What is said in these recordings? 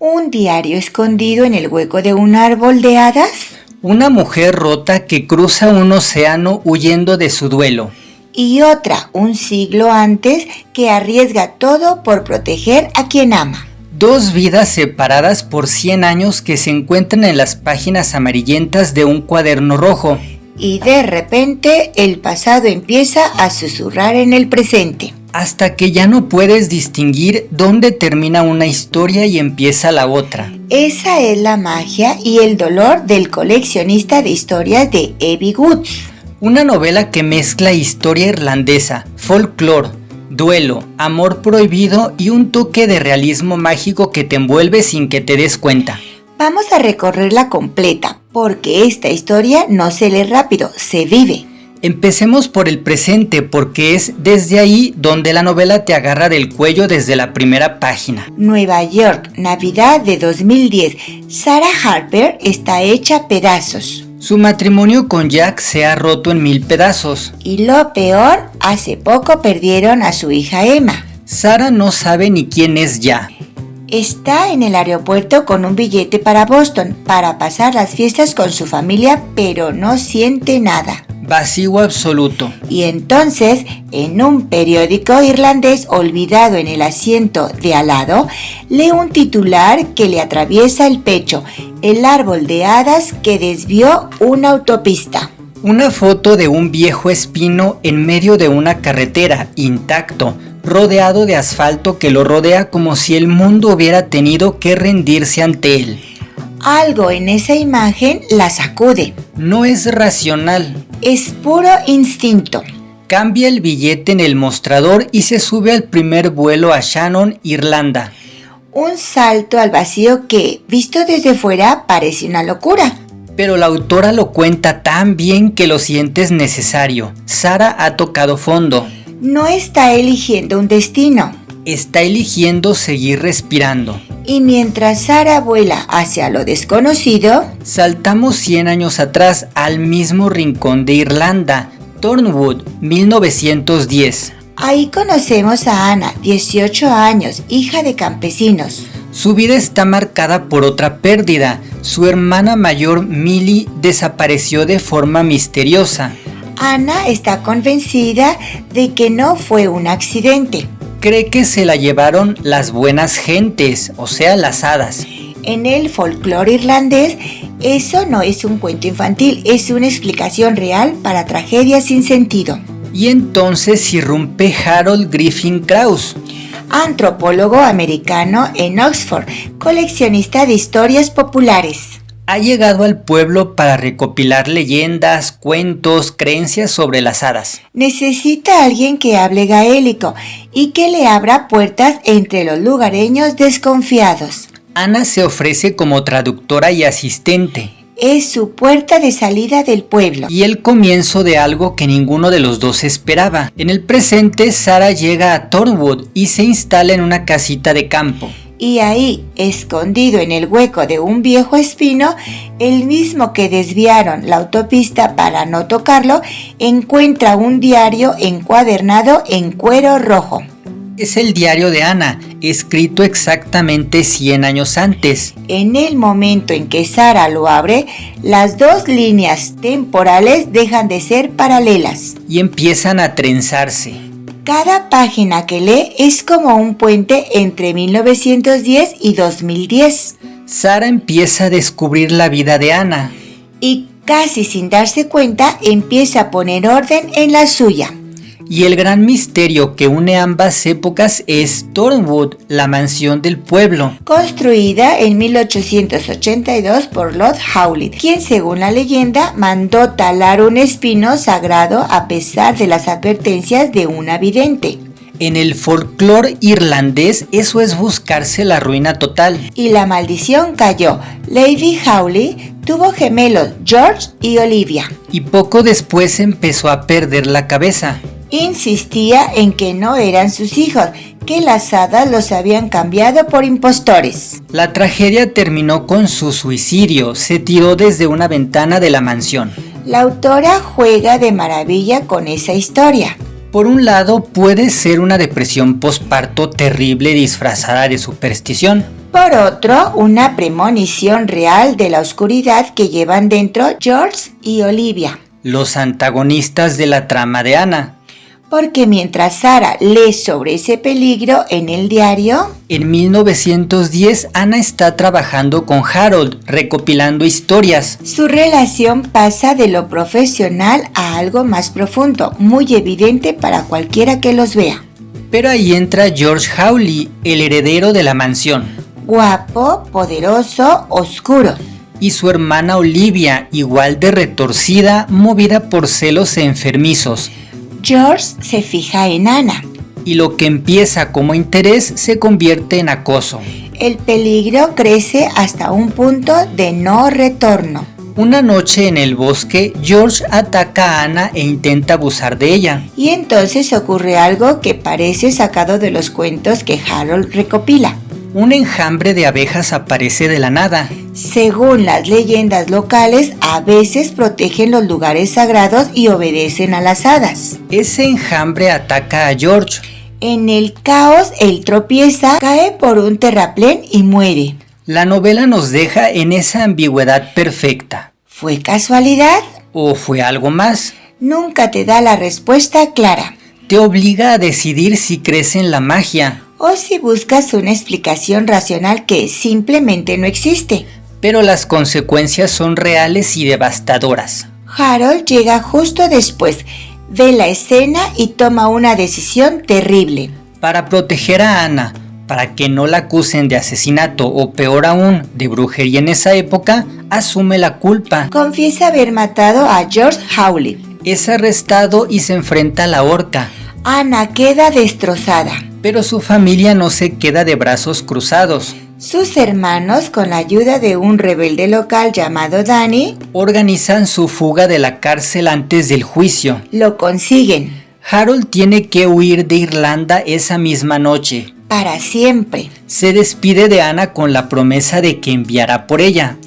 ¿Un diario escondido en el hueco de un árbol de hadas? Una mujer rota que cruza un océano huyendo de su duelo. Y otra, un siglo antes, que arriesga todo por proteger a quien ama. Dos vidas separadas por 100 años que se encuentran en las páginas amarillentas de un cuaderno rojo. Y de repente el pasado empieza a susurrar en el presente. Hasta que ya no puedes distinguir dónde termina una historia y empieza la otra. Esa es la magia y el dolor del coleccionista de historias de Evie Woods. Una novela que mezcla historia irlandesa, folclore, duelo, amor prohibido y un toque de realismo mágico que te envuelve sin que te des cuenta. Vamos a recorrerla completa, porque esta historia no se lee rápido, se vive. Empecemos por el presente, porque es desde ahí donde la novela te agarra del cuello desde la primera página. Nueva York, Navidad de 2010. Sarah Harper está hecha pedazos. Su matrimonio con Jack se ha roto en 1000 pedazos. Y lo peor, hace poco perdieron a su hija Emma. Sarah no sabe ni quién es ya. Está en el aeropuerto con un billete para Boston para pasar las fiestas con su familia, pero no siente nada. Vacío absoluto. Y entonces, en un periódico irlandés olvidado en el asiento de al lado, lee un titular que le atraviesa el pecho: el árbol de hadas que desvió una autopista. Una foto de un viejo espino en medio de una carretera, intacto, rodeado de asfalto que lo rodea como si el mundo hubiera tenido que rendirse ante él. Algo en esa imagen la sacude. No es racional. Es puro instinto. Cambia el billete en el mostrador y se sube al primer vuelo a Shannon, Irlanda. Un salto al vacío que, visto desde fuera, parece una locura. Pero la autora lo cuenta tan bien que lo sientes necesario. Sarah ha tocado fondo. No está eligiendo un destino. Está eligiendo seguir respirando. Y mientras Sarah vuela hacia lo desconocido, saltamos 100 años atrás al mismo rincón de Irlanda, Thornwood, 1910. Ahí conocemos a Anna, 18 años, hija de campesinos. Su vida está marcada por otra pérdida. Su hermana mayor, Millie, desapareció de forma misteriosa. Anna está convencida de que no fue un accidente. Cree que se la llevaron las buenas gentes, o sea, las hadas. En el folclore irlandés, eso no es un cuento infantil, es una explicación real para tragedias sin sentido. Y entonces irrumpe Harold Griffin Krauss, antropólogo americano en Oxford, coleccionista de historias populares. Ha llegado al pueblo para recopilar leyendas, cuentos, creencias sobre las hadas. Necesita a alguien que hable gaélico y que le abra puertas entre los lugareños desconfiados. Anna se ofrece como traductora y asistente. Es su puerta de salida del pueblo. Y el comienzo de algo que ninguno de los dos esperaba. En el presente, Sarah llega a Thornwood y se instala en una casita de campo. Y ahí, escondido en el hueco de un viejo espino, el mismo que desviaron la autopista para no tocarlo, encuentra un diario encuadernado en cuero rojo. Es el diario de Anna, escrito exactamente 100 años antes. En el momento en que Sarah lo abre, las dos líneas temporales dejan de ser paralelas. Y empiezan a trenzarse. Cada página que lee es como un puente entre 1910 y 2010. Sarah empieza a descubrir la vida de Anna. Y casi sin darse cuenta, empieza a poner orden en la suya. Y el gran misterio que une ambas épocas es Thornwood, la mansión del pueblo. Construida en 1882 por Lord Howlett, quien según la leyenda mandó talar un espino sagrado a pesar de las advertencias de una vidente. En el folclore irlandés eso es buscarse la ruina total. Y la maldición cayó. Lady Howlett tuvo gemelos, George y Olivia. Y poco después empezó a perder la cabeza. Insistía en que no eran sus hijos, que las hadas los habían cambiado por impostores. La tragedia terminó con su suicidio, se tiró desde una ventana de la mansión. La autora juega de maravilla con esa historia. Por un lado, puede ser una depresión posparto terrible disfrazada de superstición. por otro, una premonición real de la oscuridad que llevan dentro George y Olivia. Los antagonistas de la trama de Ana. Porque mientras Sarah lee sobre ese peligro en el diario, en 1910 Ana está trabajando con Harold, recopilando historias. Su relación pasa de lo profesional a algo más profundo, muy evidente para cualquiera que los vea. Pero ahí entra George Hawley, el heredero de la mansión. Guapo, poderoso, oscuro. Y su hermana Olivia, igual de retorcida, movida por celos enfermizos. George se fija en Ana. Y lo que empieza como interés se convierte en acoso. El peligro crece hasta un punto de no retorno. Una noche en el bosque, George ataca a Ana e intenta abusar de ella. Y entonces ocurre algo que parece sacado de los cuentos que Harold recopila. Un enjambre de abejas aparece de la nada. Según las leyendas locales, a veces protegen los lugares sagrados y obedecen a las hadas. Ese enjambre ataca a George. En el caos, él tropieza, cae por un terraplén y muere. La novela nos deja en esa ambigüedad perfecta. ¿Fue casualidad? ¿O fue algo más? Nunca te da la respuesta clara. Te obliga a decidir si crees en la magia. O si buscas una explicación racional que simplemente no existe. Pero las consecuencias son reales y devastadoras. Harold llega justo después, ve la escena y toma una decisión terrible. Para proteger a Ana, para que no la acusen de asesinato o peor aún, de brujería en esa época, asume la culpa. Confiesa haber matado a George Hawley. Es arrestado y se enfrenta a la horca. Ana queda destrozada. Pero su familia no se queda de brazos cruzados. Sus hermanos, con la ayuda de un rebelde local llamado Danny, organizan su fuga de la cárcel antes del juicio. Lo consiguen. Harold tiene que huir de Irlanda esa misma noche. Para siempre. Se despide de Ana con la promesa de que enviará por ella.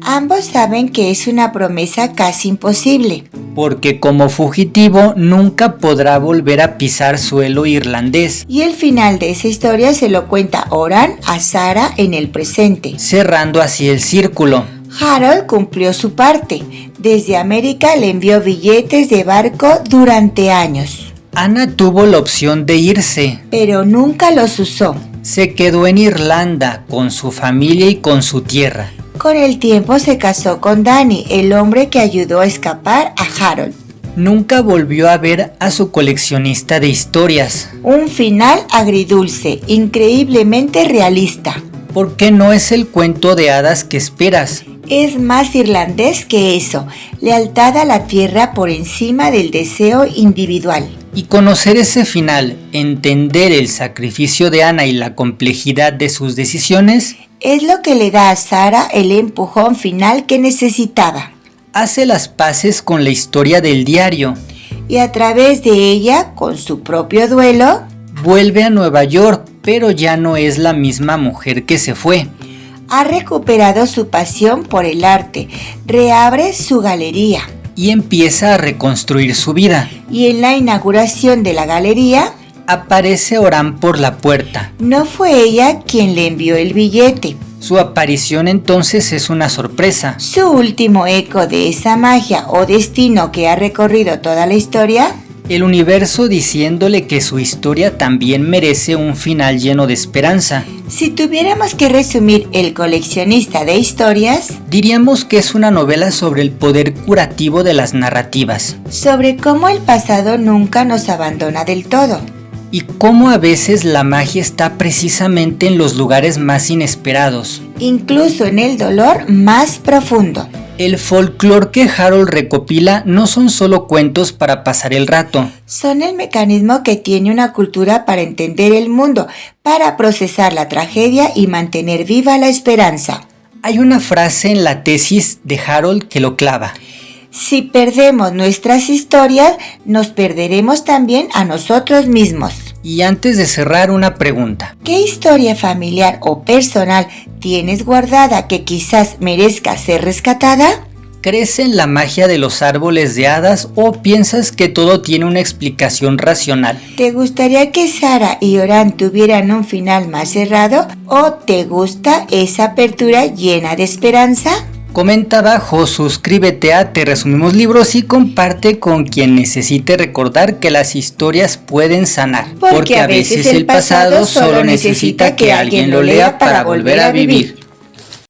Ambos saben que es una promesa casi imposible. Porque como fugitivo nunca podrá volver a pisar suelo irlandés. Y el final de esa historia se lo cuenta Oran a Sarah en el presente. Cerrando así el círculo. Harold cumplió su parte. Desde América le envió billetes de barco durante años. Ana tuvo la opción de irse. Pero nunca los usó. Se quedó en Irlanda con su familia y con su tierra. Con el tiempo se casó con Danny, el hombre que ayudó a escapar a Harold. Nunca volvió a ver a su coleccionista de historias. Un final agridulce, increíblemente realista. Porque no es el cuento de hadas que esperas. Es más irlandés que eso, lealtad a la tierra por encima del deseo individual. Y conocer ese final, entender el sacrificio de Ana y la complejidad de sus decisiones, es lo que le da a Sarah el empujón final que necesitaba. Hace las paces con la historia del diario. Y a través de ella, con su propio duelo, vuelve a Nueva York, pero ya no es la misma mujer que se fue. Ha recuperado su pasión por el arte, reabre su galería. Y empieza a reconstruir su vida. Y en la inauguración de la galería, aparece Oran por la puerta. No fue ella quien le envió el billete. Su aparición entonces es una sorpresa. Su último eco de esa magia o destino que ha recorrido toda la historia. El universo diciéndole que su historia también merece un final lleno de esperanza. Si tuviéramos que resumir El coleccionista de historias, diríamos que es una novela sobre el poder curativo de las narrativas. Sobre cómo el pasado nunca nos abandona del todo. Y cómo a veces la magia está precisamente en los lugares más inesperados. Incluso en el dolor más profundo. El folclore que Harold recopila no son solo cuentos para pasar el rato. Son el mecanismo que tiene una cultura para entender el mundo, para procesar la tragedia y mantener viva la esperanza. Hay una frase en la tesis de Harold que lo clava. Si perdemos nuestras historias, nos perderemos también a nosotros mismos. Y antes de cerrar, una pregunta. ¿Qué historia familiar o personal tienes guardada que quizás merezca ser rescatada? ¿Crees en la magia de los árboles de hadas o piensas que todo tiene una explicación racional? ¿Te gustaría que Sara y Orán tuvieran un final más cerrado o te gusta esa apertura llena de esperanza? Comenta abajo, suscríbete a Te Resumimos Libros y comparte con quien necesite recordar que las historias pueden sanar. Porque a veces el pasado solo necesita que alguien lo lea para volver a vivir.